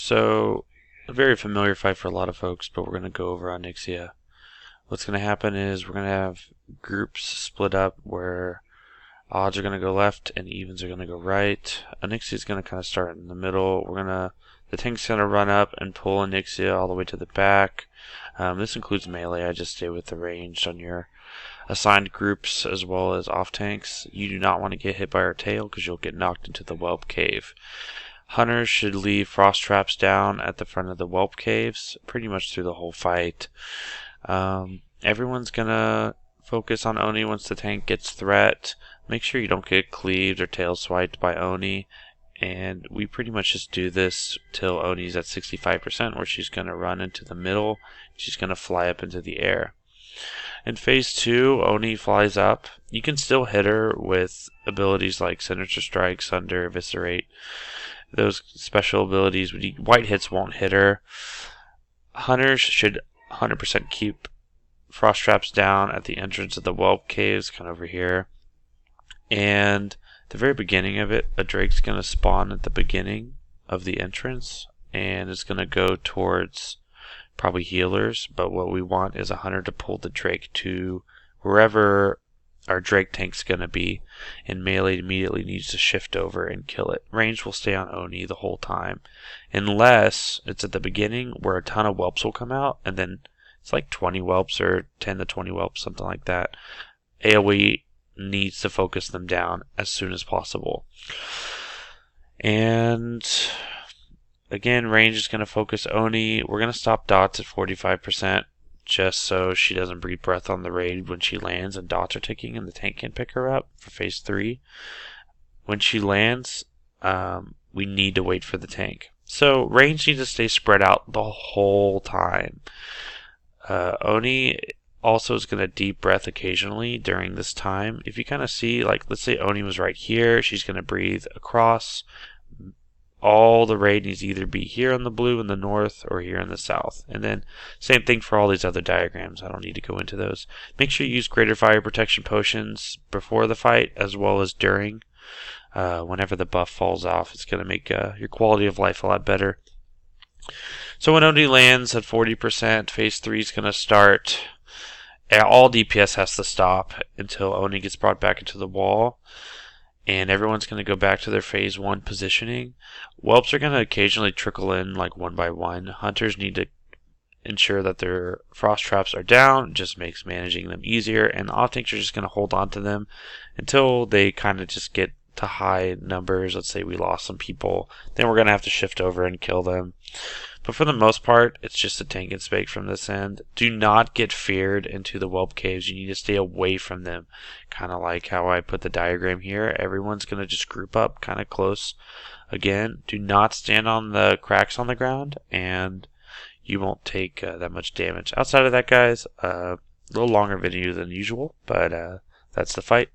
So, a very familiar fight for a lot of folks, but we're going to go over Onyxia. What's going to happen is we're going to have groups split up where odds are going to go left and evens are going to go right. Onyxia is going to kind of start in the middle. The tank's going to run up and pull Onyxia all the way to the back. This includes melee. I just stay with the ranged on your assigned groups as well as off tanks. You do not want to get hit by her tail because you'll get knocked into the whelp cave. Hunters should leave frost traps down at the front of the whelp caves pretty much through the whole fight. Everyone's gonna focus on Oni once the tank gets threat. Make sure you don't get cleaved or tail swiped by Oni. And we pretty much just do this till Oni's at 65%, where she's gonna run into the middle. She's gonna fly up into the air. In phase 2, Oni flies up. You can still hit her with abilities like Sinister Strike, Sunder, Eviscerate. Those special abilities, white hits won't hit her. Hunters should 100% keep frost traps down at the entrance of the whelp caves, kind of over here. And at the very beginning of it, a drake's going to spawn at the beginning of the entrance, and it's going to go towards probably healers, but what we want is a hunter to pull the drake to wherever our drake tank's going to be, and melee immediately needs to shift over and kill it. Range will stay on Oni the whole time, unless it's at the beginning where a ton of whelps will come out, and then it's like 20 whelps or 10 to 20 whelps, something like that. AoE needs to focus them down as soon as possible. And again, range is going to focus Oni. We're going to stop dots at 45%. Just so she doesn't breathe breath on the raid when she lands and dots are ticking and the tank can pick her up for phase 3. When she lands, we need to wait for the tank. So range needs to stay spread out the whole time. Oni also is going to deep breath occasionally during this time. If you kind of see, like, let's say Oni was right here, she's going to breathe across. All the raid needs to either be here in the blue in the north or here in the south. And then same thing for all these other diagrams. I don't need to go into those. Make sure you use greater fire protection potions before the fight as well as during. Whenever the buff falls off, it's going to make your quality of life a lot better. So when Oni lands at 40%, phase 3 is going to start. All DPS has to stop until Oni gets brought back into the wall. And everyone's going to go back to their phase 1 positioning. Whelps are going to occasionally trickle in like one by one. Hunters need to ensure that their frost traps are down. It just makes managing them easier. And off tanks are just going to hold on to them until they kind of just get to high numbers. Let's say we lost some people. Then we're going to have to shift over and kill them. But for the most part, it's just a tank and spake from this end. Do not get feared into the whelp caves. You need to stay away from them. Kind of like how I put the diagram here. Everyone's going to just group up kind of close. Again, do not stand on the cracks on the ground, and you won't take that much damage. Outside of that, guys, a little longer video than usual, but that's the fight.